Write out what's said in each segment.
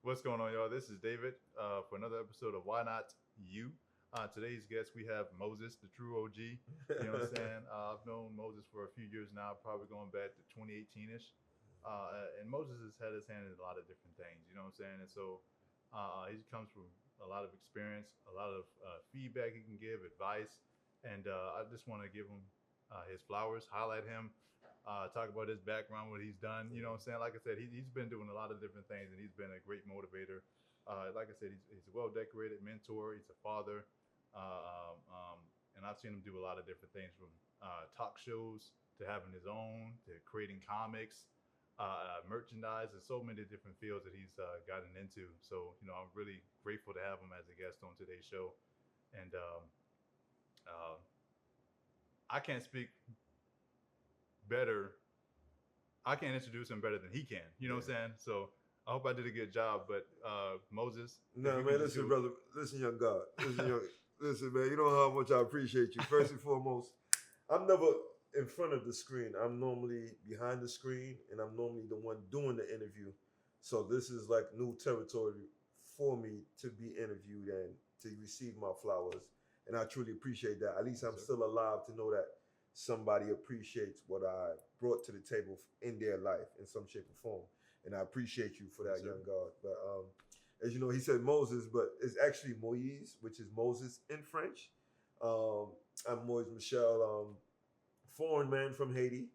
What's going on, y'all? This is David for another episode of Why Not You. Today's guest, we have Moses, the true OG. You know what I'm saying? I've known Moses for a few years now, probably going back to 2018 ish. And Moses has had his hand in a lot of different things, you know what I'm saying? And so he comes from a lot of experience, a lot of feedback he can give, advice. And I just want to give him his flowers, highlight him, talk about his background, what he's done. You know what I'm saying? Like I said, he's been doing a lot of different things, and he's been a great motivator. Like I said, he's a well decorated mentor. He's a father, and I've seen him do a lot of different things from talk shows to having his own to creating comics, merchandise, and so many different fields that he's gotten into. So I'm really grateful to have him as a guest on today's show, and uh, I can't speak better I can't introduce him better than he can. You know what I'm saying? So I hope I did a good job. But Moses, if Nah, you can man, just listen, do brother. Listen, young God. Listen, man. You know how much I appreciate you. First and foremost, I'm never in front of the screen. I'm normally behind the screen, and I'm normally the one doing the interview. So this is like new territory for me to be interviewed and to receive my flowers. And I truly appreciate that. At least yes, I'm sir. still alive to know that somebody appreciates what I brought to the table in their life in some shape or form. And I appreciate you for Yes, that, sir. young God. But as you know, he said Moses, but it's actually Moise, which is Moses in French. Um, I'm Moise Michel, foreign man from Haiti,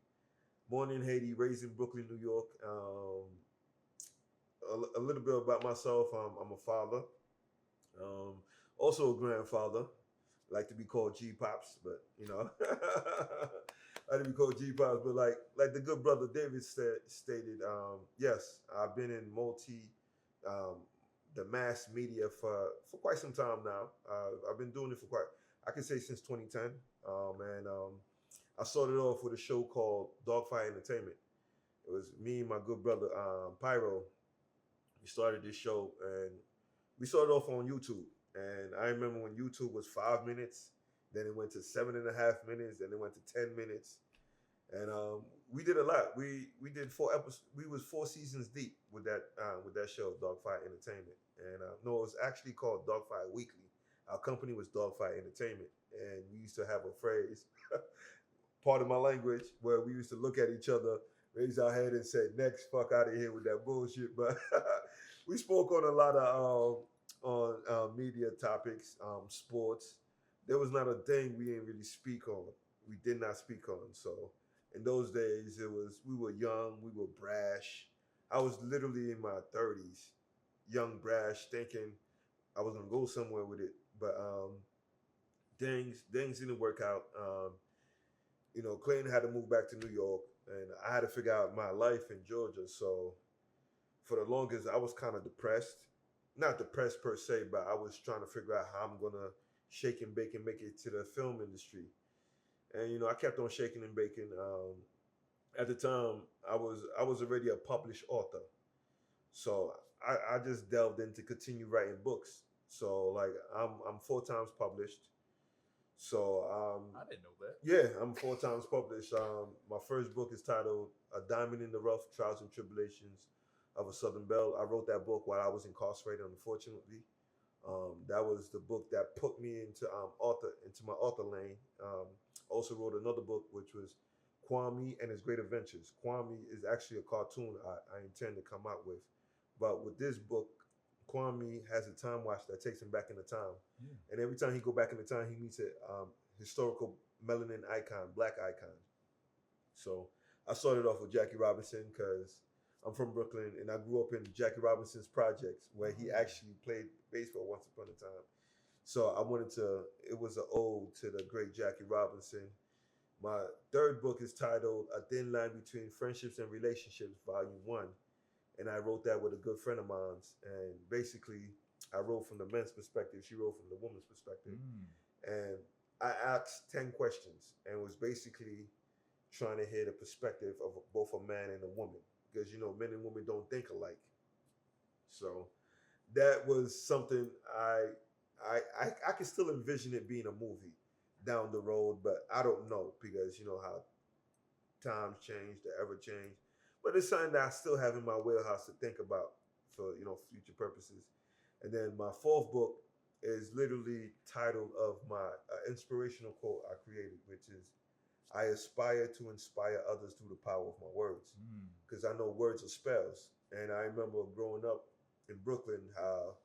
born in Haiti, raised in Brooklyn, New York. A little bit about myself. I'm a father, um, also a grandfather. Like to be called G Pops, but I like to be called G Pops. But like the good brother David stated, yes, I've been in um, the mass media for quite some time now. I've been doing it for quite, I can say since 2010. And I started off with a show called Dogfight Entertainment. It was me and my good brother Pyro. We started this show, and we started off on YouTube. And I remember when YouTube was 5 minutes, then it went to 7.5 minutes, then it went to 10 minutes, and we did a lot. We did 4 episodes. We was 4 seasons deep with that show, Dogfight Entertainment. And no, it was actually called Dogfight Weekly. Our company was Dogfight Entertainment, and we used to have a phrase, part of my language, where we used to look at each other, raise our head, and say, "Next, fuck out of here with that bullshit." But we spoke on a lot of media topics, sports. There was not a thing we didn't really speak on. We did not speak on. So in those days, it was we were young, we were brash. I was literally in my 30s, young, brash, thinking I was gonna go somewhere with it, but things didn't work out. Clayton had to move back to New York, and I had to figure out my life in Georgia. So for the longest, I was kind of depressed. Not depressed per se, but I was trying to figure out how I'm gonna shake and bake and make it to the film industry. And I kept on shaking and baking. At the time, I was already a published author, so I just delved into continue writing books. So like I'm 4 times published. So I didn't know that. yeah, I'm 4 times published. My first book is titled "A Diamond in the Rough: Trials and Tribulations of a Southern Belle." I wrote that book while I was incarcerated, unfortunately. That was the book that put me into my author lane. Also wrote another book which was Kwame and His Great Adventures. Kwame is actually a cartoon I intend to come out with, but with this book, Kwame has a time watch that takes him back in the time, Yeah. and every time he go back in the time, he meets a historical melanin icon, black icon. So I started off with Jackie Robinson because I'm from Brooklyn and I grew up in Jackie Robinson's projects where he Oh. actually played baseball once upon a time. So I wanted to, it was an ode to the great Jackie Robinson. My third book is titled A Thin Line Between Friendships and Relationships, Volume 1. And I wrote that with a good friend of mine's. And basically, I wrote from the men's perspective, she wrote from the woman's perspective. Mm. And I asked 10 questions and was basically trying to hear the perspective of both a man and a woman because men and women don't think alike. So that was something I can still envision it being a movie down the road, but I don't know because you know how times change, the ever change. But it's something that I still have in my wheelhouse to think about for future purposes. And then my fourth book is literally titled of my inspirational quote I created, which is, I aspire to inspire others through the power of my words, Mm. because I know words are spells. And I remember growing up in Brooklyn how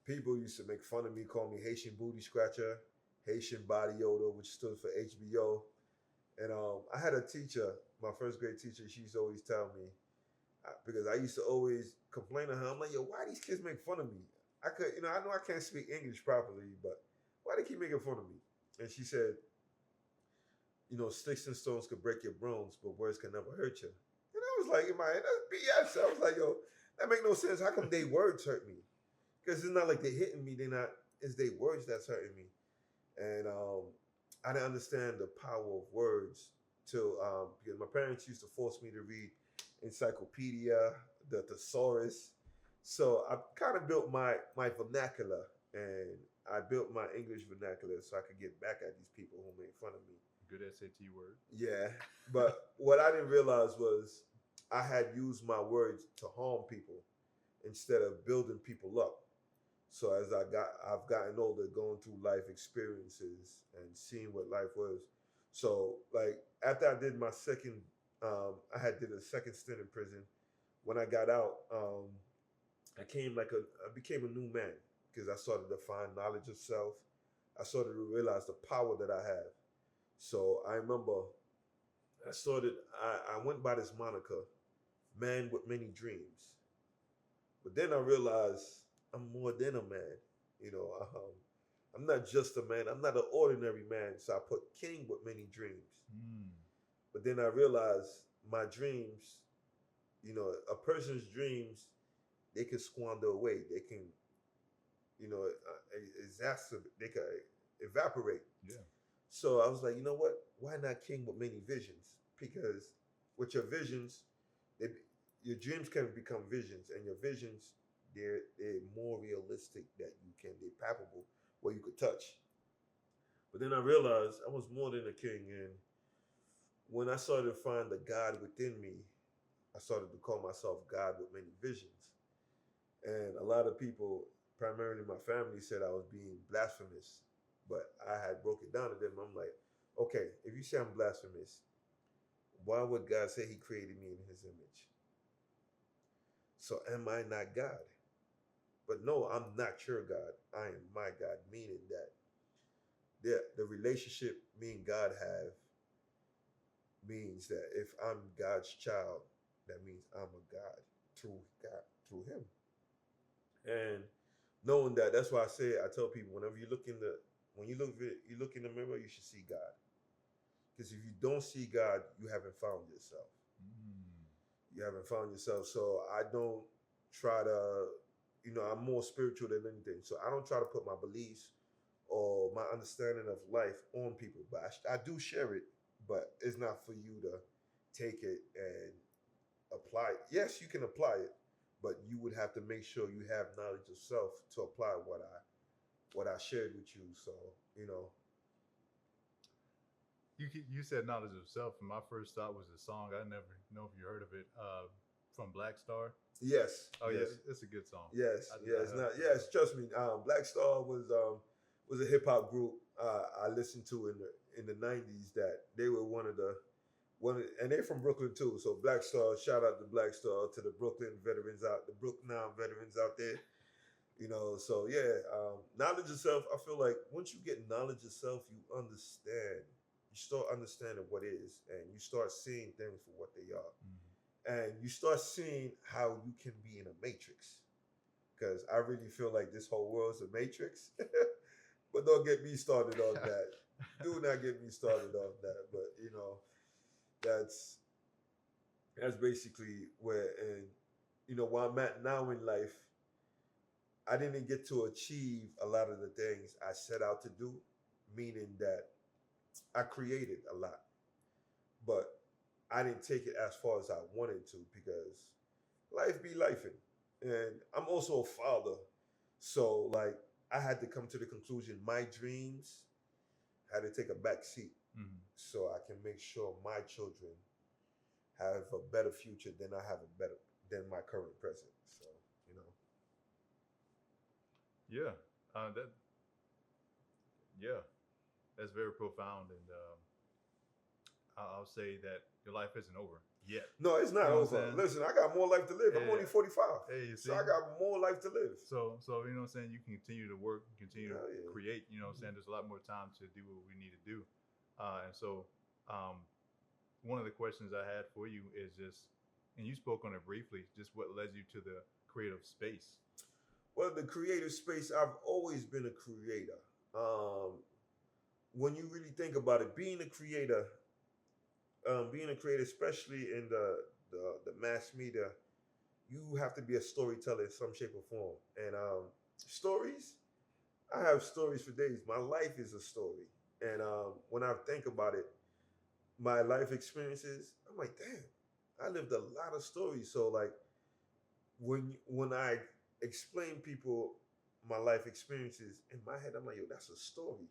people used to make fun of me, call me Haitian booty scratcher, Haitian body odor, which stood for HBO. And I had a teacher, my first grade teacher. She used to always tell me, because I used to always complain to her. I'm like, yo, why these kids make fun of me? I know I can't speak English properly, but why they keep making fun of me? And she said, sticks and stones could break your bones, but words can never hurt you. And I was like, in my head, that's BS. I was like, yo, that make no sense. How come they words hurt me? Because it's not like they're hitting me. They're not. It's their words that's hurting me. And I didn't understand the power of words till because my parents used to force me to read encyclopedia, the thesaurus. So I kind of built my vernacular, and I built my English vernacular so I could get back at these people who made fun of me. Good SAT word. Yeah, but what I didn't realize was I had used my words to harm people instead of building people up. So as I've gotten older, going through life experiences and seeing what life was. So like after I did my second, I had did a second stint in prison. When I got out, I became a new man because I started to find knowledge of self. I started to realize the power that I have. So I remember I went by this moniker, man with many dreams. But then I realized I'm more than a man. You know, I'm not just a man. I'm not an ordinary man. So I put king with many dreams. Mm. But then I realized my dreams, a person's dreams, they can squander away. They can, they can evaporate. Yeah. So I was like, you know what? Why not king with many visions? Because with your visions, they, your dreams can become visions, and your visions, they're more realistic that they're palpable, where you could touch. But then I realized I was more than a king, and when I started to find the God within me, I started to call myself God with many visions. And a lot of people, primarily my family, said I was being blasphemous. But I had broke it down to them. I'm like, okay, if you say I'm blasphemous, why would God say he created me in his image? So am I not God? But no, I'm not your God. I am my God, meaning that the relationship me and God have means that if I'm God's child, that means I'm a God, through him. And knowing that, that's why I tell people, whenever you look in the when you look in the mirror, you should see God. Because if you don't see God, you haven't found yourself. Mm. You haven't found yourself. So I don't try to, I'm more spiritual than anything. So I don't try to put my beliefs or my understanding of life on people. But I do share it, but it's not for you to take it and apply it. Yes, you can apply it, but you would have to make sure you have knowledge of self to apply what I shared with you. So, you know, You said knowledge of self, and my first thought was a song. I never know if you heard of it, from Black Star. yes, Oh yes. yeah, it's a good song. Yes, I yes, have. not yes. Trust me. Black Star was a hip hop group I listened to in the '90s. That they were and they're from Brooklyn too. So Black Star, shout out to Black Star, to the Brooklyn veterans out, the Brooklyn veterans out there. So yeah, knowledge of self. I feel like once you get knowledge of self, you understand. You start understanding what is, and you start seeing things for what they are, Mhm. and you start seeing how you can be in a matrix, because I really feel like this whole world's a matrix. But don't get me started on that. Do not get me started on that. But that's that's basically where, and where I'm at now in life. I didn't get to achieve a lot of the things I set out to do, meaning that I created a lot, but I didn't take it as far as I wanted to, because life be lifing. And I'm also a father. So like I had to come to the conclusion my dreams had to take a back seat Mhm. so I can make sure my children have a better future than I have a better than my current present. So Yeah. That. Yeah. That's very profound, and I'll say that your life isn't over yet. No, it's You not know what I'm over. saying? Listen, I got more life to live. I'm Yeah. only 45. Hey, you So see. I got more life to live. So you know what I'm saying. You can continue to work, continue to Hell yeah. create. You know what I'm saying. There's a lot more time to do what we need to do, and so um, one of the questions I had for you is just, and you spoke on it briefly, just what led you to the creative space. Well, the creative space, I've always been a creator. Um, when you really think about it, being a creator, especially in the mass media, you have to be a storyteller in some shape or form. And stories, I have stories for days. My life is a story. And when I think about it, my life experiences, I'm like, damn, I lived a lot of stories. So like when I explain people my life experiences in my head, I'm like, yo, that's a story.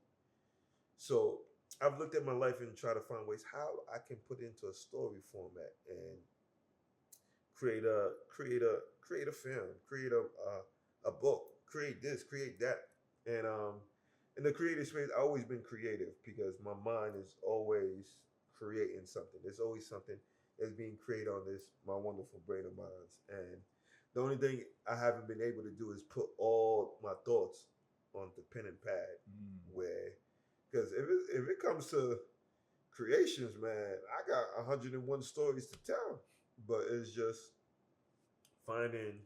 So I've looked at my life and try to find ways how I can put it into a story format and create a film, create a book, create this, create that, and in the creative space, I've always been creative because my mind is always creating something. There's always something that's being created on this my wonderful brain of mine, and the only thing I haven't been able to do is put all my thoughts onto pen and pad. Mm. Where, because if it comes to creations, man, I got 101 stories to tell, but it's just finding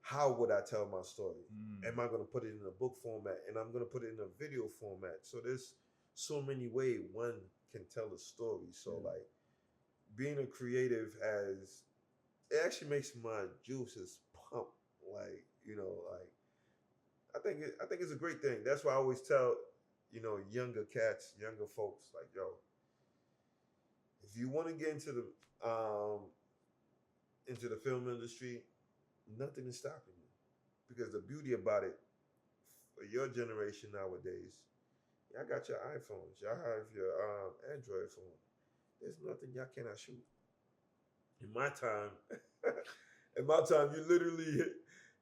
how would I tell my story? Mm. Am I going to put it in a book format and I'm going to put it in a video format? So there's so many ways one can tell a story. So Yeah. like being a creative has it actually makes my juices pump. Like like I think it's a great thing. That's why I always tell younger cats, younger folks like yo, if you want to get into the film industry, nothing is stopping you. Because the beauty about it, for your generation nowadays, y'all got your iPhones, y'all have your Android phone. There's nothing y'all cannot shoot. In my time, you literally,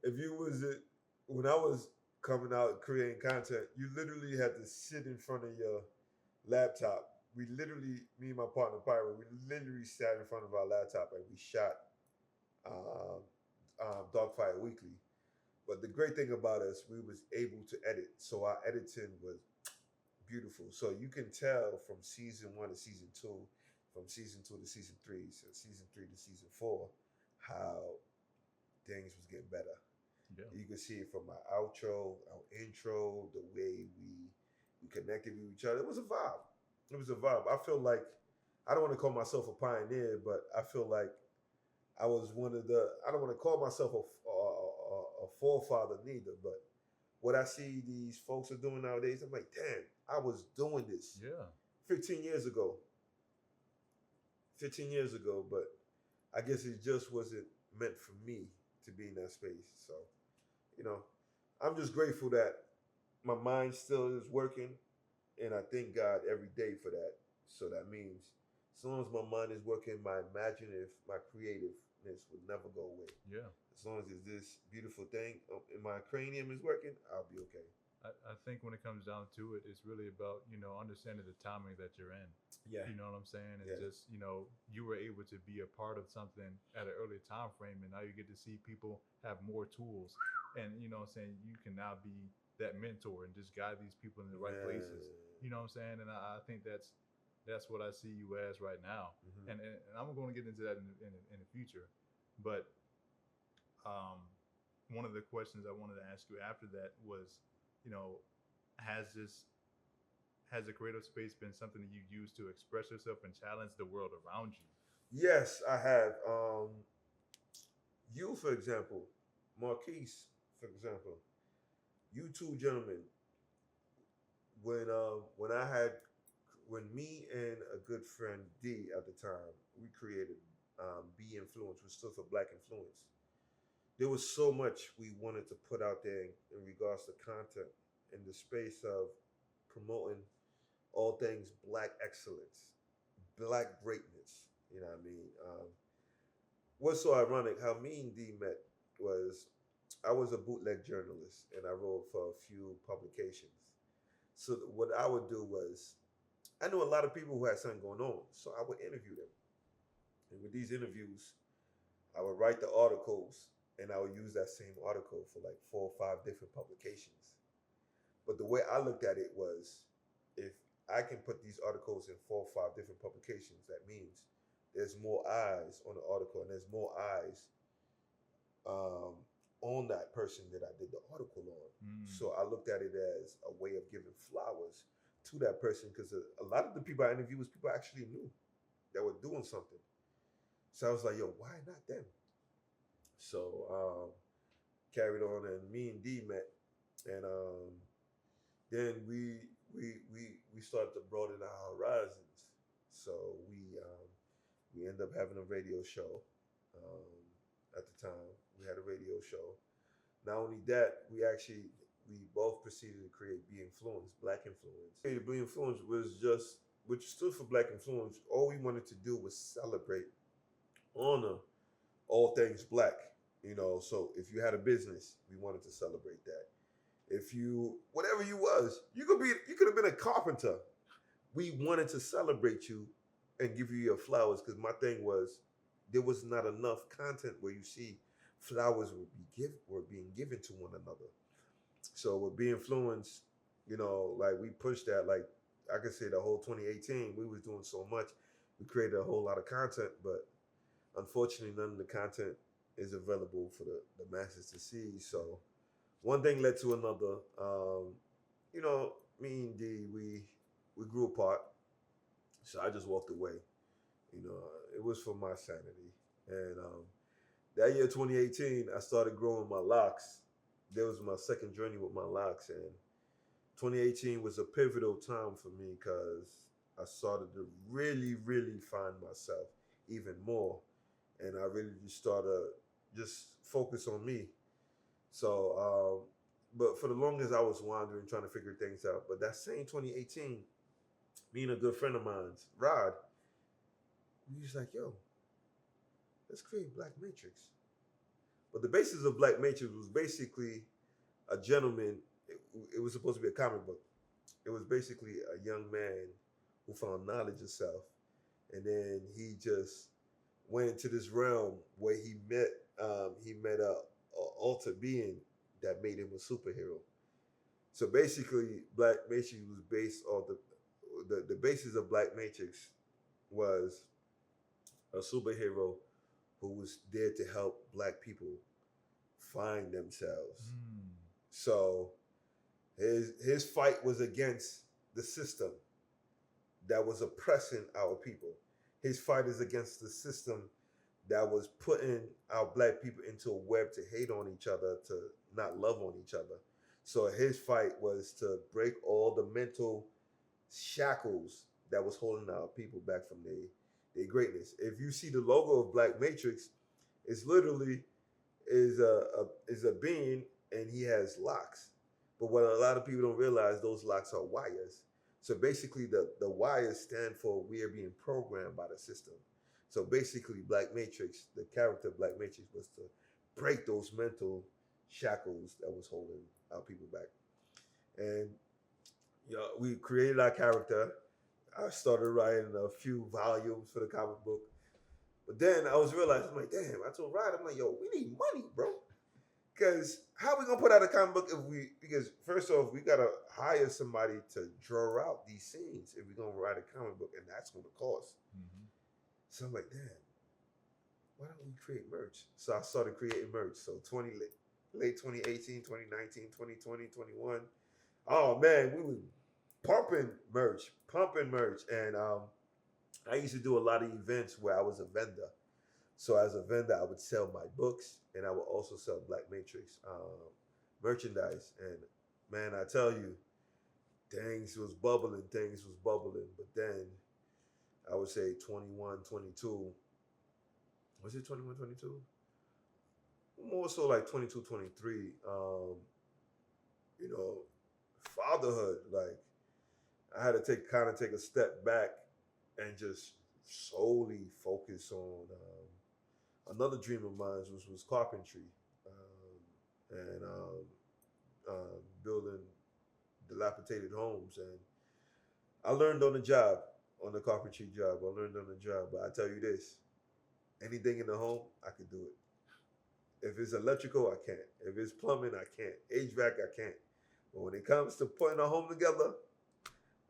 if you was it, when I was coming out creating content, you literally had to sit in front of your laptop. We literally, me and my partner Pyro, we literally sat in front of our laptop and we shot um, Dogfire Weekly. But the great thing about us, we was able to edit, so our editing was beautiful. So you can tell from season one to season two, from season two to season three, so season three to season four, how things was getting better. Yeah. You can see it from our outro, our intro, the way we connected with each other. It was a vibe. It was a vibe. I feel like I don't want to call myself a pioneer, but I feel like I was one of the. I don't want to call myself a forefather neither, but what I see these folks are doing nowadays, I'm like, damn, I was doing this Yeah. 15 years ago. 15 years ago, but I guess it just wasn't meant for me to be in that space. So, you know, I'm just grateful that my mind still is working, and I thank God every day for that. So that means as long as my mind is working, my imaginative, my creativeness would never go away. Yeah. As long as it's this beautiful thing in my cranium is working, I'll be okay. I think when it comes down to it, it's really about, understanding the timing that you're in. Yeah, You know what I'm saying? And yeah, just, you were able to be a part of something at an early time frame, and now you get to see people have more tools. And, what I'm saying, you can now be that mentor and just guide these people in the right man. places. You know what I'm saying? And I think that's what I see you as right now. Hmm. And I'm going to get into that in the future. But um, one of the questions I wanted to ask you after that was, you know, has this has the creative space been something that you use to express yourself and challenge the world around you? Yes, I have. You, for example, Marquise, for example, you two gentlemen, when I had when me and a good friend D at the time, we created B Influence, which stood for Black Influence. There was so much we wanted to put out there in regards to content in the space of promoting all things Black excellence, Black greatness. You know what I mean? What's so ironic? How me and D met was I was a bootleg journalist, and I wrote for a few publications. So what I would do was, I knew a lot of people who had something going on, so I would interview them. And with these interviews, I would write the articles, and I would use that same article for like 4 or 5 different publications. But the way I looked at it was, if I can put these articles in 4 or 5 different publications, that means there's more eyes on the article, and there's more eyes um, on that person that I did the article on. So I looked at it as a way of giving flowers to that person, because a lot of the people I interviewed was people I actually knew that were doing something. So I was like, yo, why not them? So carried on, and me and D met, and then we started to broaden our horizons. So we ended up having a radio show. At the time, we had a radio show. Not only that, we both proceeded to create Be Influence, Black Influence. Created Be Influence was just, which stood for Black Influence. All we wanted to do was celebrate, honor all things Black. So if you had a business, we wanted to celebrate that. If you, whatever you was, you could have been a carpenter. We wanted to celebrate you and give you your flowers, because my thing was, there was not enough content where you see flowers were being given to one another. So with Be Influenced, like we pushed that, like I could say the whole 2018, we was doing so much. We created a whole lot of content, but unfortunately none of the content is available for the masses to see. So one thing led to another. Me and D, we grew apart. So I just walked away. It was for my sanity. And that year, 2018, I started growing my locks. That was my second journey with my locks. And 2018 was a pivotal time for me, because I started to really, really find myself even more. And I really just started just focus on me. So, but for the longest, I was wandering, trying to figure things out. But that same 2018, me and a good friend of mine's, Rod, we was like, yo, let's create Black Matrix. But the basis of Black Matrix was basically a gentleman. It was supposed to be a comic book. It was basically a young man who found knowledge of self, and then he just went into this realm where he met a alter being that made him a superhero. So basically, Black Matrix was based on the basis of Black Matrix was a superhero who was there to help Black people find themselves. So his fight was against the system that was oppressing our people. His fight is against the system that was putting our Black people into a web to hate on each other, to not love on each other. So his fight was to break all the mental shackles that was holding our people back from their greatness. If you see the logo of Black Matrix, it's literally is a being, and he has locks. But what a lot of people don't realize, those locks are wires. So basically, the wires stand for we are being programmed by the system. So basically, Black Matrix, the character of Black Matrix, was to break those mental shackles that was holding our people back. And we created our character. I started writing a few volumes for the comic book. But then I was realizing, I'm like, damn, I told Rod, I'm like, yo, we need money, bro. Because how we gonna put out a comic book because first off, we gotta hire somebody to draw out these scenes if we're gonna write a comic book, and that's gonna cost. So I'm like, damn, why don't we create merch? So I started creating merch. So late 2018, 2019, 2020, 21. Oh man, we were pumping merch. And I used to do a lot of events where I was a vendor. So as a vendor, I would sell my books, and I would also sell Black Matrix merchandise. And man, I tell you, things was bubbling. But then I would say 21, 22. Was it 21, 22? More so like 22, 23. Fatherhood. Like I had to take a step back and just solely focus on another dream of mine, which was carpentry. and building dilapidated homes. And I learned on the job, on the carpentry job. I learned on the job. But I tell you this, anything in the home, I could do it. If it's electrical, I can't. If it's plumbing, I can't. HVAC, I can't. But when it comes to putting a home together,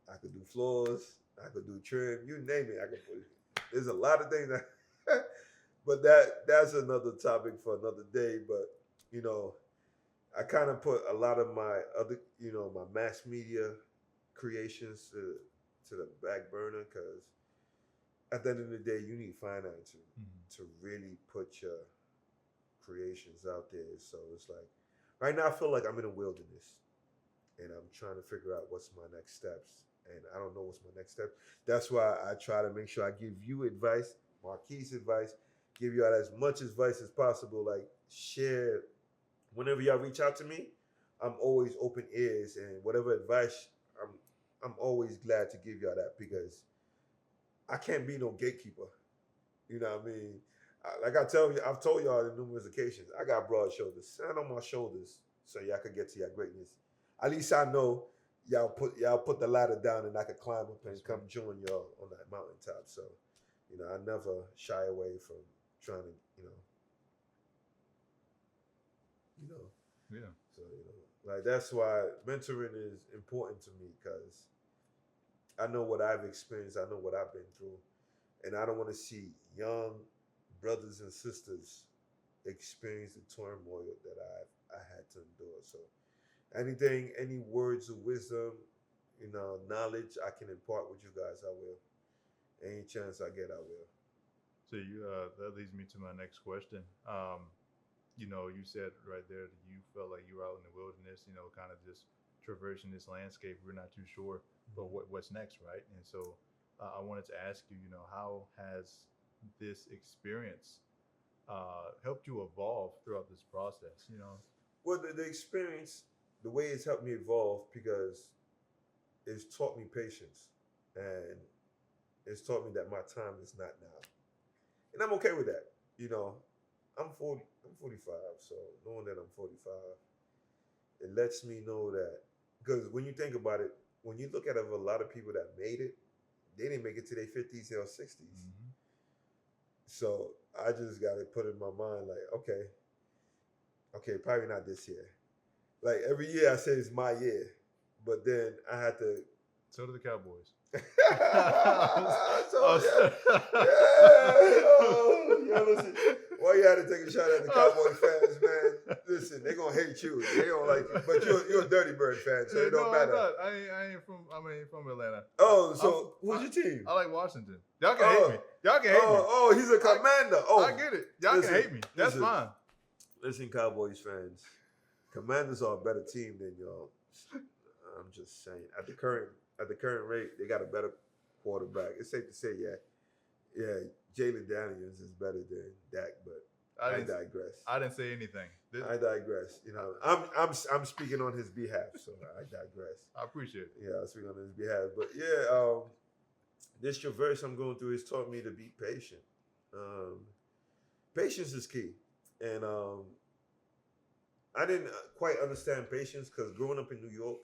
I could do floors, I could do trim, you name it. I could put it. There's a lot of things that but that's another topic for another day. But you know, I kind of put a lot of my other, my mass media creations to the back burner because at the end of the day, you need finance to really put your creations out there. So it's like right now, I feel like I'm in a wilderness and I'm trying to figure out what's my next steps. And I don't know what's my next step. That's why I try to make sure I give you advice, Marquise advice, give you out as much advice as possible. Like share whenever y'all reach out to me, I'm always open ears and whatever advice I'm I'm always glad to give y'all that because I can't be no gatekeeper. You know what I mean? Like I tell you, I've told y'all on numerous occasions, I got broad shoulders. Stand on my shoulders so y'all could get to your greatness. At least I know y'all put the ladder down and I could climb up and come join y'all on that mountaintop. So, I never shy away from trying to, you know. Yeah. So, like that's why mentoring is important to me because I know what I've experienced, I know what I've been through, and I don't want to see young brothers and sisters experience the turmoil that I had to endure. So anything, any words of wisdom, knowledge I can impart with you guys, I will. Any chance I get, I will. So that leads me to my next question. You said right there that you felt like you were out in the wilderness, kind of just traversing this landscape. We're not too sure, but what's next, right? And so I wanted to ask you, how has this experience helped you evolve throughout this process? Well, the experience, the way it's helped me evolve because it's taught me patience and it's taught me that my time is not now. And I'm okay with that. You know, I'm 40, I'm 45, so knowing that I'm 45, it lets me know that because when you think about it, when you look at a lot of people that made it, they didn't make it to their 50s or 60s. Mm-hmm. So I just got to put in my mind like, okay, probably not this year. Like every year I say it's my year, but then I had to. So do the Cowboys. So yeah, listen. Why you had to take a shot at the Cowboy fans, man? Listen, they gonna hate you. They don't like you, but you're a Dirty Bird fan, so it don't matter. I ain't from Atlanta. Oh, so who's your team? I like Washington. Y'all can hate me. Y'all can hate me. Oh, he's a commander. I get it. Y'all can hate me. That's fine. Listen, Cowboys fans, Commanders are a better team than y'all. I'm just saying. At the current rate, they got a better quarterback. It's safe to say, yeah, Jalen Daniels is better than Dak, but I digress. I didn't say anything. I digress. I'm speaking on his behalf, so I digress. I appreciate it. Yeah, I speak on his behalf, but yeah, this traverse I'm going through has taught me to be patient. Patience is key, and I didn't quite understand patience because growing up in New York,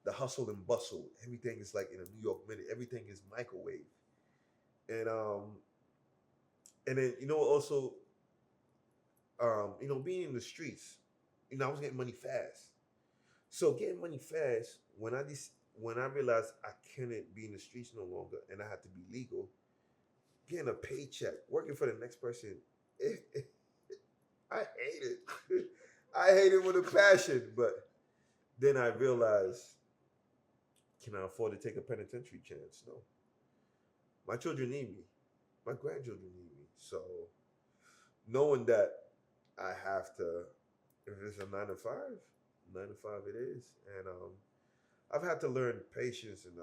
the hustle and bustle, everything is like in a New York minute. Everything is microwave, and then also being in the streets, I was getting money fast. So getting money fast when I realized I couldn't be in the streets no longer and I had to be legal, getting a paycheck, working for the next person, I hate it. I hate it with a passion. But then I realized, can I afford to take a penitentiary chance? No. My children need me. My grandchildren need me. So knowing that I have to, if it's a 9 to 5, 9 to 5 it is. And I've had to learn patience and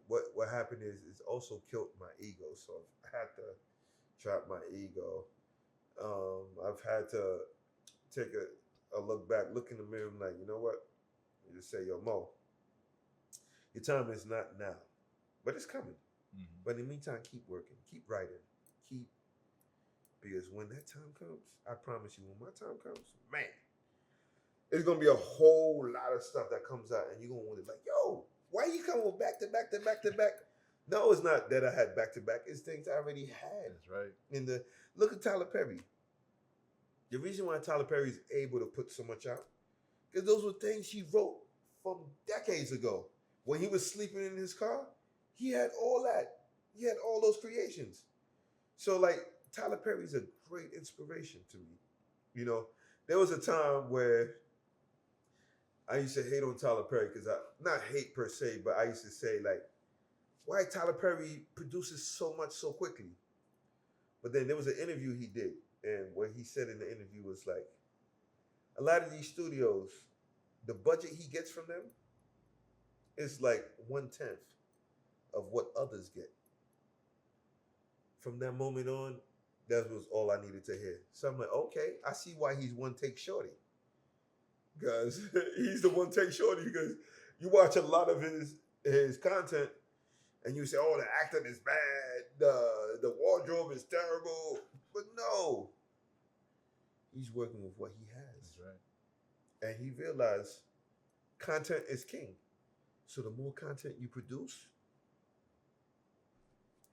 what happened is it's also killed my ego. So I had to trap my ego. I've had to take a look back, look in the mirror and like, you know what? You just say, yo, Mo, your time is not now, but it's coming. Mm-hmm. But in the meantime, keep working, keep writing, because when that time comes, I promise you, when my time comes, man, It's gonna be a whole lot of stuff that comes out, and you're gonna wonder, like, yo, why you coming with back to back to back to back? No, it's not that I had back to back. It's things I already had. That's right. In the look at Tyler Perry. The reason why Tyler Perry is able to put so much out, because those were things he wrote from decades ago. When he was sleeping in his car, he had all that. He had all those creations. So, like, Tyler Perry's a great inspiration to me. You know, there was a time where I used to hate on Tyler Perry because not hate per se, but I used to say, like, why Tyler Perry produces so much so quickly? But then there was an interview he did, and what he said in the interview was like, a lot of these studios, the budget he gets from them is like 1/10 of what others get. From that moment on, that was all I needed to hear. So I'm like, okay, I see why he's one take shorty. Because he's the one take shorty, because you watch a lot of his content and you say, oh, the acting is bad, the wardrobe is terrible. But no. He's working with what he has. That's right. And he realized content is king. So the more content you produce,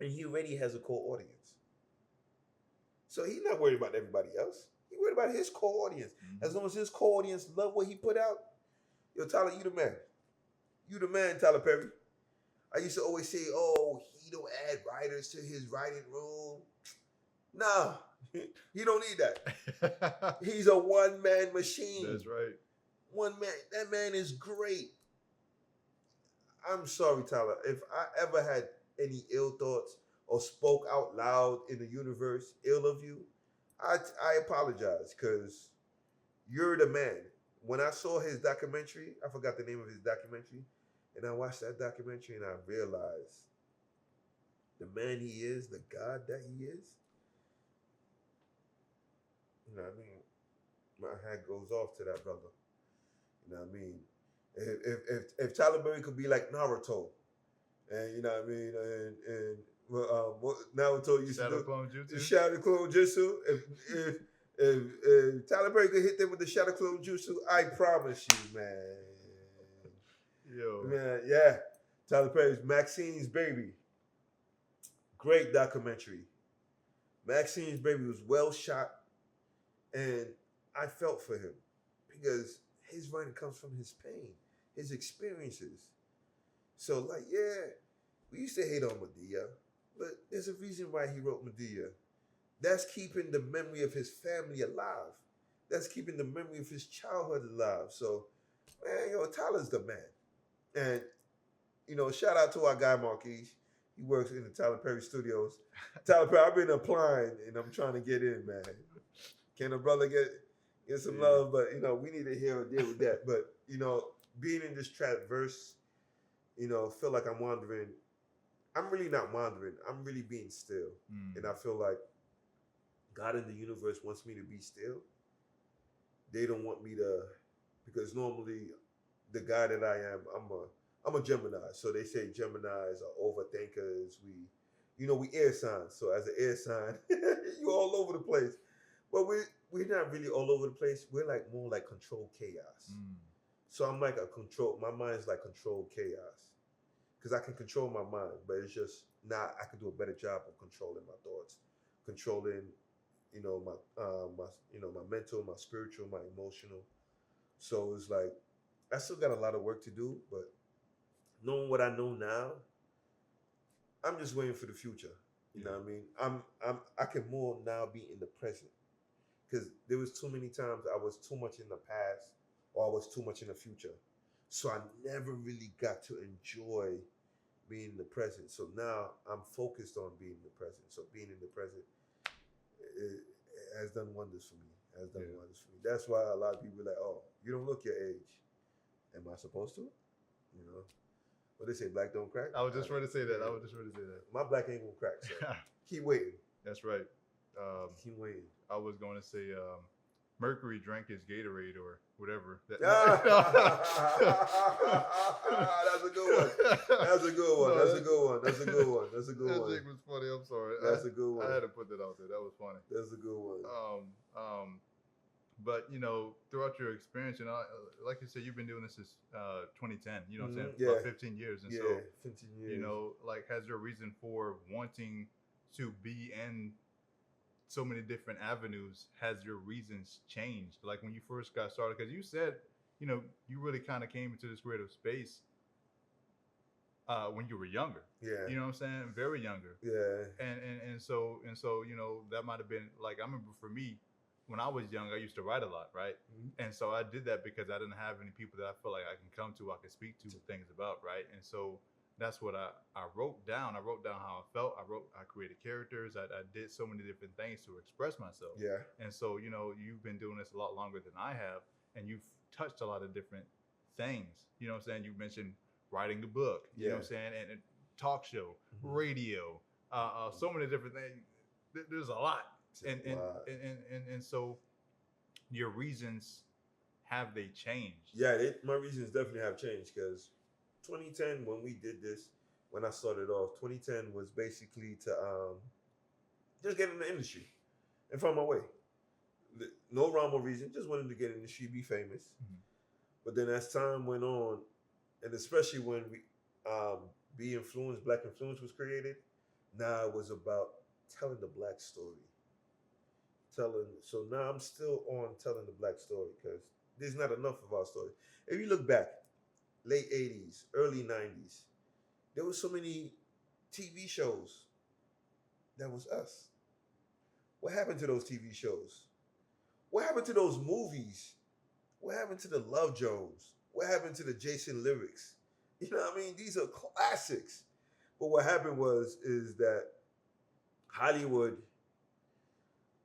and he already has a core audience. So he's not worried about everybody else. He's worried about his core audience. Mm-hmm. As long as his core audience love what he put out, yo, Tyler, you the man. You the man, Tyler Perry. I used to always say, oh, he don't add writers to his writing room. Nah, he don't need that. He's a one-man machine. That's right. One man. That man is great. I'm sorry, Tyler. If I ever had any ill thoughts or spoke out loud in the universe ill of you, I apologize, because you're the man. When I saw his documentary, I forgot the name of his documentary, and I watched that documentary and I realized the man he is, the God that he is. You know what I mean? My hat goes off to that brother. You know what I mean? If Tyler Perry could be like Naruto, and you know what I mean, and what Naruto used Shadow to do, Clone Jutsu. Shadow Clone Jutsu. If Tyler Perry could hit them with the Shadow Clone Jutsu, I promise you, man. Yo, man, yeah. Tyler Perry's Maxine's Baby. Great documentary. Maxine's Baby was well shot, and I felt for him because his writing comes from his pain, his experiences. So, like, yeah, we used to hate on Madea, but there's a reason why he wrote Madea. That's keeping the memory of his family alive. That's keeping the memory of his childhood alive. So, man, yo, Tyler's the man. And, you know, shout out to our guy, Marquise. He works in the Tyler Perry studios. Tyler Perry, I've been applying, and I'm trying to get in, man. Can a brother get some love? But, you know, we need to hear or deal with that. But, you know, being in this trap verse, you know, feel like I'm wandering. I'm really not wandering. I'm really being still. And I feel like God in the universe wants me to be still. They don't want me to, because normally the guy that I am, I'm a Gemini. So they say Geminis are overthinkers. We air signs. So as an air sign, you're all over the place. But we're not really all over the place. We're like more like controlled chaos. So I'm like my mind's like controlled chaos. Because I can control my mind, but it's just not, I can do a better job of controlling my thoughts, controlling, you know, my mental, my spiritual, my emotional. So it's like, I still got a lot of work to do, but knowing what I know now, I'm just waiting for the future. You know what I mean? I can more now be in the present, because there was too many times I was too much in the past or I was too much in the future. So I never really got to enjoy being in the present. So now I'm focused on being in the present. So being in the present it has done wonders for me. That's why a lot of people are like, oh, you don't look your age. Am I supposed to? You know? What they say, black don't crack? I was just ready to say that. My black ain't gonna crack, so keep waiting. That's right. Keep waiting. I was going to say Mercury drank his Gatorade or whatever. That's a good one. That's a good one. That joke was funny. I'm sorry. That's a good one. I had to put that out there. That was funny. That's a good one. But throughout your experience, like you said, you've been doing this since 2010. You know what I'm saying? Yeah, About 15 years, and yeah, so 15 years. like, has your reason for wanting to be in so many different avenues, has your reasons changed? Like when you first got started, because you said, you really kind of came into this creative space when you were younger. Yeah, You know what I'm saying? Very younger. yeah, And so that might have been like, I remember for me when I was young, I used to write a lot, right? Mhm. And so I did that because I didn't have any people that I feel like I can come to, I can speak to things about, right? And so that's what I wrote down. I wrote down how I felt. I created characters. I did so many different things to express myself. yeah, And so you've been doing this a lot longer than I have, and you've touched a lot of different things. You know what I'm saying? You mentioned writing the book. You know yeah. what I'm saying? And talk show, Mhm. radio, so many different things. There's a lot, It's and a and lot. and so your reasons, have they changed? Yeah, my reasons definitely have changed because 2010 when we did this, when I started off, 2010 was basically to just get in the industry and find my way. No rhyme or reason, just wanted to get in the industry, be famous. Mhm. But then as time went on, and especially when we be influenced, black influence was created, now it was about telling the black story. So now I'm still on telling the black story because there's not enough of our story. If you look back, late 80s, early 90s, there were so many TV shows that was us. What happened to those TV shows? What happened to those movies? What happened to the Love Jones? What happened to the Jason lyrics? You know what I mean? These are classics. But what happened is that Hollywood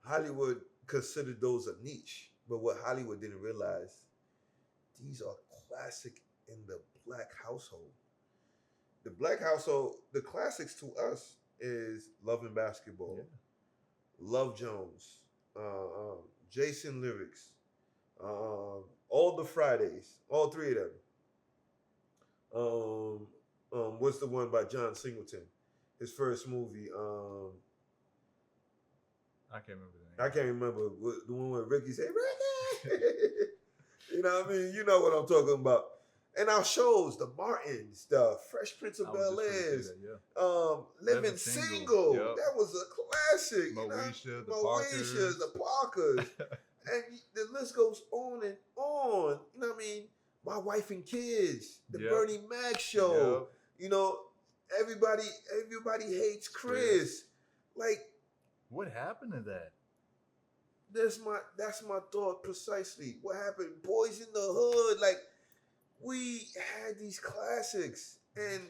Hollywood considered those a niche. But what Hollywood didn't realize, these are classic in the black household. The black household, the classics to us is Love and Basketball, Yeah. Love Jones, Jason lyrics, all the Fridays, all three of them. What's the one by John Singleton? His first movie. I can't remember the I name. can't remember the one where Ricky said Ricky. You know what I mean? You know what I'm talking about. And our shows, the Martins, the Fresh Prince I of was Bel just going to say Air's, that. Yeah. Living Single. Yep. That was a classic. You know, Moesha, the Moesha's, Parkers. the Parkers, and the list goes on and on. You know what I mean? My Wife and Kids, the Yep. Bernie Mac Show. Yep. You know, everybody hates Chris. Like What happened to that? that's my thought precisely. What happened? Boys in the Hood. Like we had these classics, and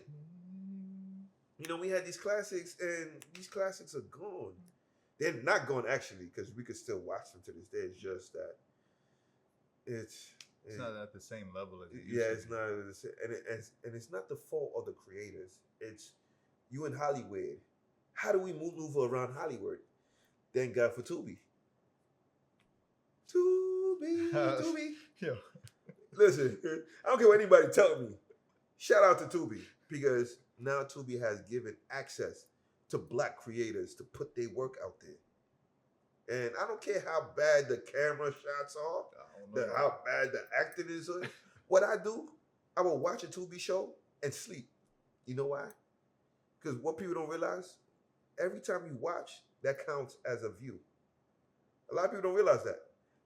we had these classics, and these classics are gone. They're not gone actually, because we could still watch them to this day. It's just that it's It's not at the same level as it used yeah, to it's be. not, and it's not the fault of the creators. It's you in Hollywood. How do we maneuver around Hollywood? Thank God for Tubi. Tubi. Yeah. Listen, I don't care what anybody tell me. Shout out to Tubi because now Tubi has given access to black creators to put their work out there. And I don't care how bad the camera shots are, I don't know. how bad the acting is. What I do, I will watch a Tubi show and sleep. You know why? Because what people don't realize, every time you watch, that counts as a view. A lot of people don't realize that.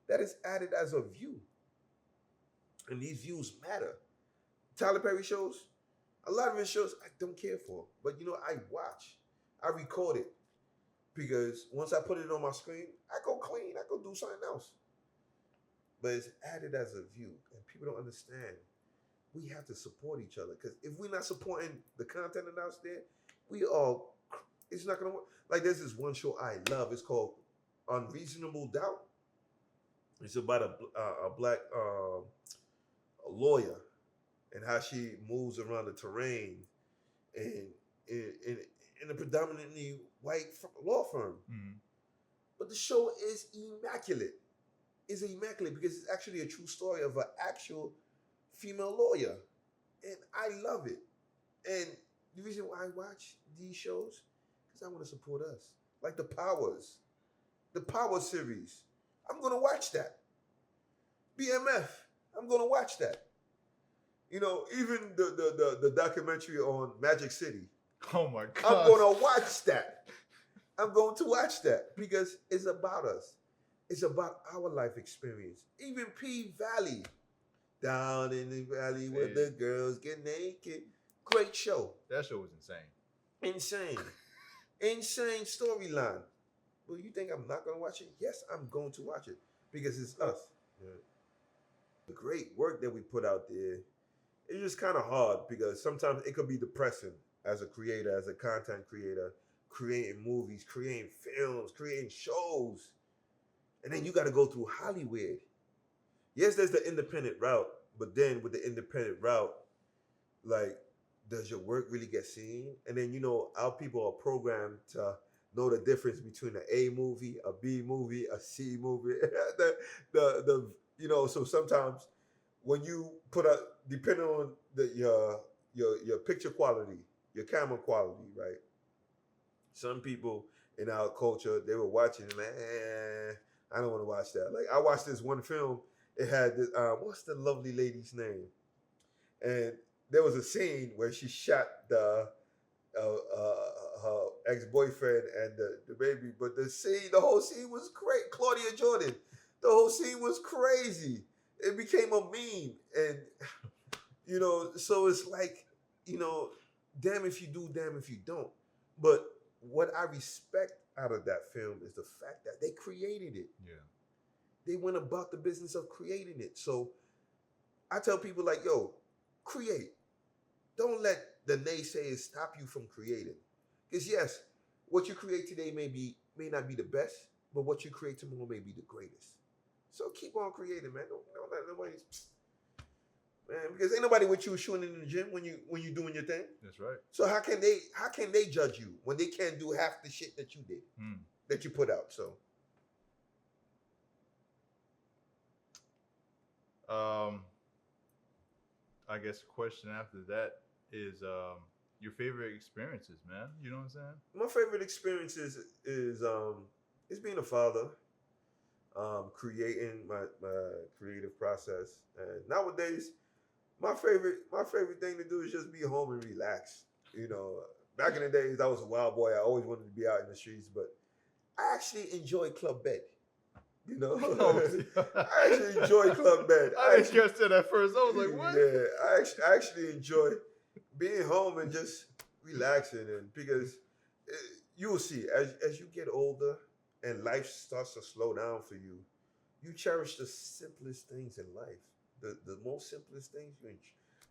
That is added as a view. And these views matter. Tyler Perry shows, a lot of his shows I don't care for. But I watch. I record it. Because once I put it on my screen, I go clean. I go do something else. But it's added as a view. And people don't understand. We have to support each other. Because if we're not supporting the content that's there, it's not going to work. Like there's this one show I love. It's called Unreasonable Doubt. It's about a black lawyer and how she moves around the terrain and in a predominantly white law firm. Mhm. But the show is immaculate. It's immaculate because it's actually a true story of an actual female lawyer. And I love it. And the reason why I watch these shows, because I want to support us. Like the Power series. I'm going to watch that. BMF. I'm gonna watch that. You know, even the documentary on Magic City. Oh my I'm gosh. gonna watch that. I'm going to watch that because it's about us. It's about our life experience. Even P Valley, down in the valley where Hey. the girls get naked. Great show. That show was insane. Insane. Insane storyline. Well, you think I'm not gonna watch it? Yes, I'm going to watch it because it's us. Yeah. The great work that we put out there, it's just kind of hard because sometimes it could be depressing as a creator, as a content creator, creating movies, creating films, creating shows. And then you got to go through Hollywood. Yes, there's the independent route, but then with the independent route, like, does your work really get seen? And then, you know, our people are programmed to know the difference between an A movie, a B movie, a C movie. You know, so sometimes when you put a, depending on your picture quality, your camera quality, right? Some people in our culture, they were watching, man, I don't want to watch that. Like, I watched this one film. It had this, what's the lovely lady's name? And there was a scene where she shot her ex-boyfriend and the baby, but the whole scene was great. Claudia Jordan, the whole scene was crazy. It became a meme, and you know, so it's like, you know, damn if you do, damn if you don't. But what I respect out of that film is the fact that they created it. Yeah. They went about the business of creating it. So I tell people like, yo, create. Don't let the naysayers stop you from creating. Because yes, what you create today may not be the best, but what you create tomorrow may be the greatest. So keep on creating, man. Don't let nobody, man, because ain't nobody with you shooting in the gym when you doing your thing. That's right. So how can they judge you when they can't do half the shit that you did, that you put out? So I guess the question after that is your favorite experiences, man. You know what I'm saying? my favorite experiences is being a father, creating my creative process, and nowadays my favorite thing to do is just be home and relax. You know, back in the days I was a wild boy. I always wanted to be out in the streets, but I actually enjoy Club Bed. You know, I actually enjoy Club Bed. I didn't catch that at first. I was like, what? Yeah, I actually enjoy being home and just relaxing, and because you will see as you get older and life starts to slow down for you, you cherish the simplest things in life. The most simplest things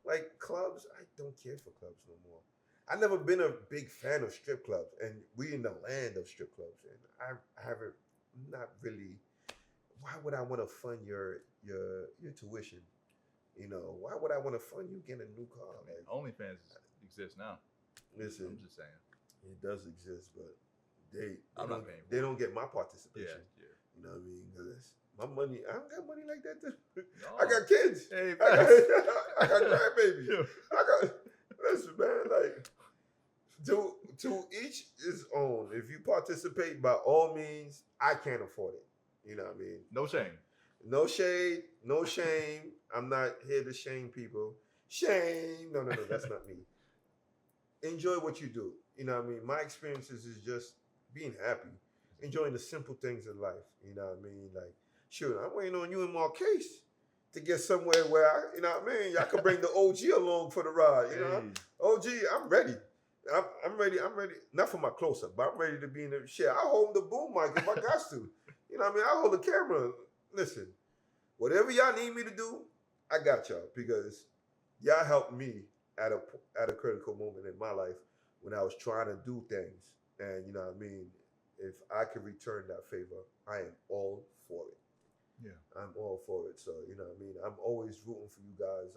like clubs. I don't care for clubs no more. I've never been a big fan of strip clubs, and we in the land of strip clubs, and I haven't not really. Why would I want to fund your tuition? You know, why would I want to fund you getting a new car? I mean, Like, OnlyFans exists now. listen, I'm just saying. it does exist, but I'm don't not paying for they it. don't get my Yeah, participation. yeah. You know what I mean? Because my money, I don't got money like that. Too. No. I got kids. Hey, I got grandbabies. Yeah. I got listen, man. Like to each his own. If you participate, by all means, I can't afford it. You know what I mean? No shame. No shade, no shame. I'm not here to shame people. Shame. No, that's not me. Enjoy what you do. You know what I mean? My experiences is just being happy, enjoying the simple things in life. You know what I mean? Like, shoot, I'm waiting on you and Marquise to get somewhere where you know what I mean? Y'all can bring the OG along for the ride. You know, OG, I'm ready. I'm ready. I'm ready. Not for my close up, but I'm ready to be in the shit. I hold the boom mic if I got to. You know what I mean? I hold the camera. Listen, whatever y'all need me to do, I got y'all because y'all helped me at a critical moment in my life when I was trying to do things. And you know what I mean? If I can return that favor, I am all for it. Yeah. I'm all for it. So, you know what I mean? I'm always rooting for you guys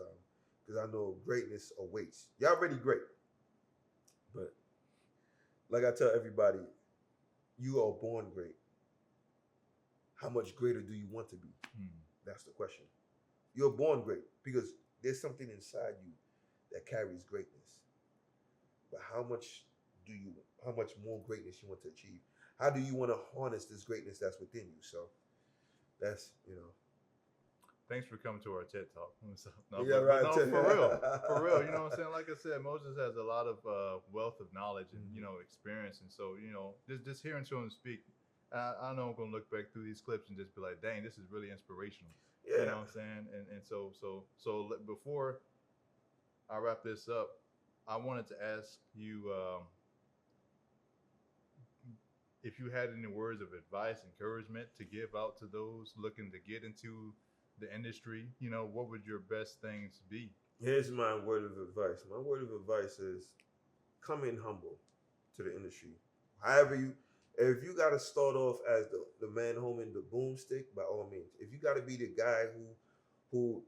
because I know greatness awaits. Y'all already great. But like I tell everybody, you are born great. How much greater do you want to be? That's the question. You're born great because there's something inside you that carries greatness. But how much more greatness you want to achieve? How do you want to harness this greatness that's within you? So that's, you know. thanks for coming to our TED talk. So, no, Yeah, but right. no, for real, you know what I'm saying. Like I said, Moses has a lot of wealth of knowledge and Mhm. experience, and so just hearing him speak, I know I'm gonna look back through these clips and just be like, dang, this is really inspirational. You Yeah. know what I'm saying? And so before I wrap this up, I wanted to ask you if you had any words of advice, encouragement to give out to those looking to get into the industry. What would your best things be? Here's my word of advice. My word of advice is come in humble to the industry. However if you got to start off as the man holding the boomstick, by all means. If you got to be the guy who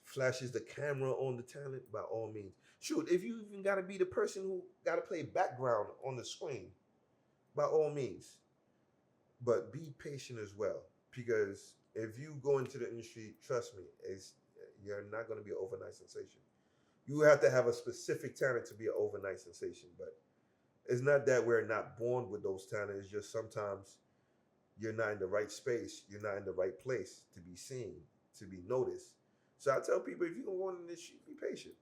flashes the camera on the talent, by all means. Shoot, if you even got to be the person who got to play background on the screen, by all means. But be patient as well, because if you go into the industry, trust me, you're not going to be an overnight sensation. You have to have a specific talent to be an overnight sensation, but it's not that we're not born with those talents. It's just sometimes you're not in the right space, you're not in the right place to be seen, to be noticed. So I tell people, if you're gonna go into this shit, be patient.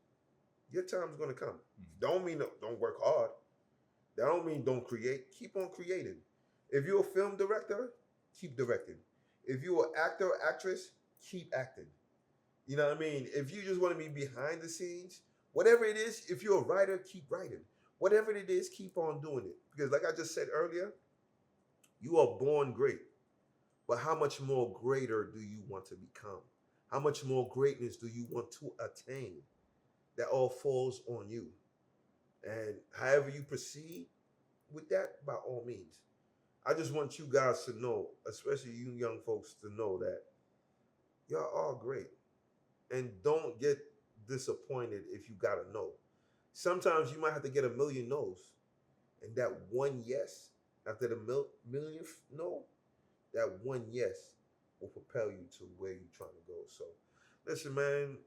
Your time's gonna come. Don't mean don't work hard. That don't mean don't create. Keep on creating. If you're a film director, keep directing. If you're an actor or actress, keep acting. You know what I mean? If you just want to be behind the scenes, whatever it is, if you're a writer, keep writing. Whatever it is, keep on doing it. Because like I just said earlier, you are born great. But how much more greater do you want to become? How much more greatness do you want to attain? That all falls on you. And however you proceed with that, by all means. I just want you guys to know, especially you young folks, to know that y'all are great. And don't get disappointed if you got a no. Sometimes you might have to get a million no's. And that one yes, after the millionth no, that one yes will propel you to where you're trying to go. So, listen, man,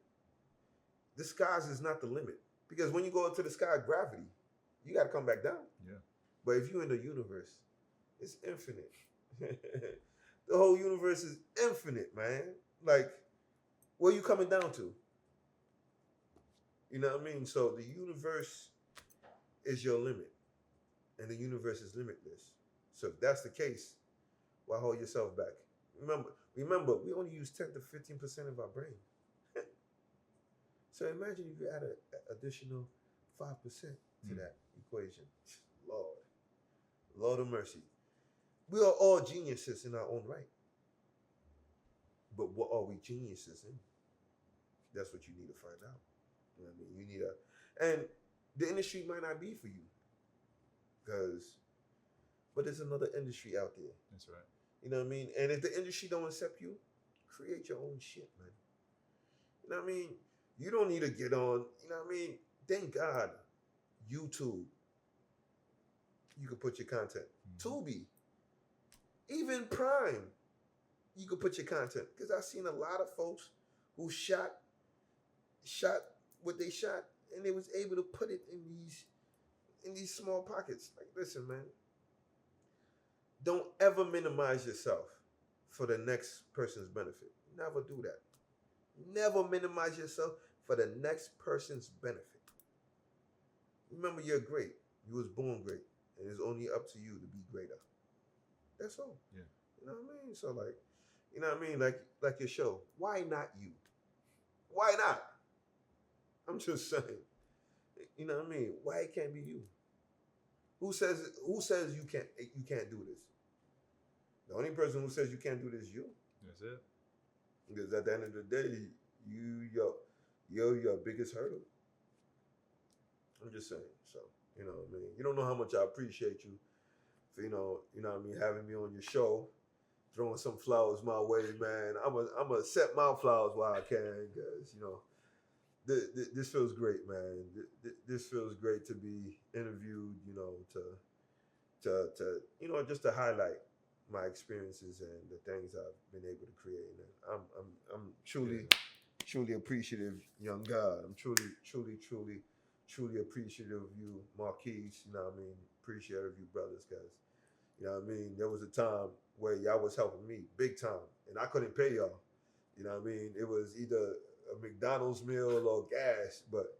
the skies is not the limit. Because when you go into the sky, gravity, you got to come back down. Yeah. But if you're in the universe, it's infinite. The whole universe is infinite, man. Like, where you coming down to? You know what I mean? So the universe is your limit, and the universe is limitless. So if that's the case, why hold yourself back? Remember, we only use 10 to 15% of our brain. So imagine if you add an additional 5% to that equation. Lord, Lord of mercy. We are all geniuses in our own right. But what are we geniuses in? That's what you need to find out. You know what I mean? You need and the industry might not be for you. But there's another industry out there. That's right. You know what I mean? And if the industry don't accept you, create your own shit, man. You know what I mean? You don't need to get on, you know what I mean? Thank God, YouTube, you can put your content. Tubi, even Prime, you can put your content. Because I've seen a lot of folks who shot what they shot, and they was able to put it in these small pockets. Like, listen, man, don't ever minimize yourself for the next person's benefit. Never do that. Never minimize yourself for the next person's benefit. Remember, you're great. You was born great, and it's only up to you to be greater. That's all. Yeah. You know what I mean? So like, you know what I mean? Like your show. Why not you? Why not? I'm just saying. You know what I mean? Why it can't be you? Who says you can't do this? The only person who says you can't do this is you. That's it. Because at the end of the day, you're your biggest hurdle. I'm just saying. So, you know what I mean? You don't know how much I appreciate you for, you know what I mean, having me on your show, throwing some flowers my way, man. I'm a accept my flowers while I can, because, you know, this feels great, man. This feels great to be interviewed, you know, to you know, just to highlight my experiences and the things I've been able to create. And I'm truly appreciative, young God. I'm truly appreciative of you, Marquise. You know what I mean? Appreciative of you, brothers, guys. You know what I mean? There was a time where y'all was helping me big time, and I couldn't pay y'all. You know what I mean? It was either a McDonald's meal or gas. But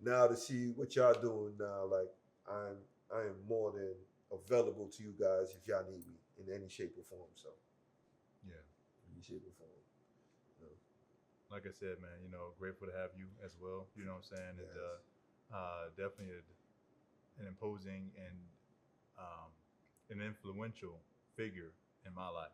now to see what y'all doing now, like I'm I am more than available to you guys if y'all need me in any shape or form. So Yeah. any shape or form. You know? Like I said, man, grateful to have you as well. You know what I'm saying? And Yes. definitely an imposing and an influential figure in my life.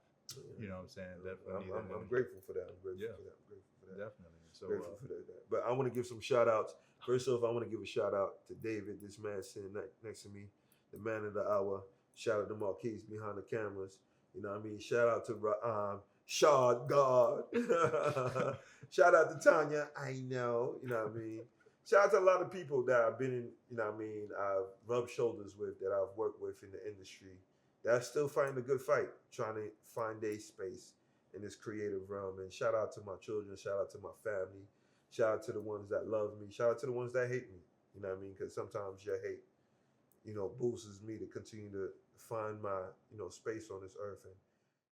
You know what I'm saying? Definitely need that I'm energy. grateful for that. I'm grateful Yeah, for that. I'm grateful for that. definitely. So, Grateful for that. But I want to give some shout outs. First off, I want to give a shout out to David, this man sitting next to me, the man of the hour. Shout out to Marquise behind the cameras. You know what I mean? Shout out to Shad God. Shout out to Tanya. I know. You know what I mean? Shout out to a lot of people that I've been in, you know what I mean, I've rubbed shoulders with, that I've worked with in the industry, that are still fighting a good fight, trying to find a space in this creative realm. And shout out to my children, shout out to my family, shout out to the ones that love me, shout out to the ones that hate me. You know what I mean? Because sometimes your hate, boosts me to continue to find my, space on this earth and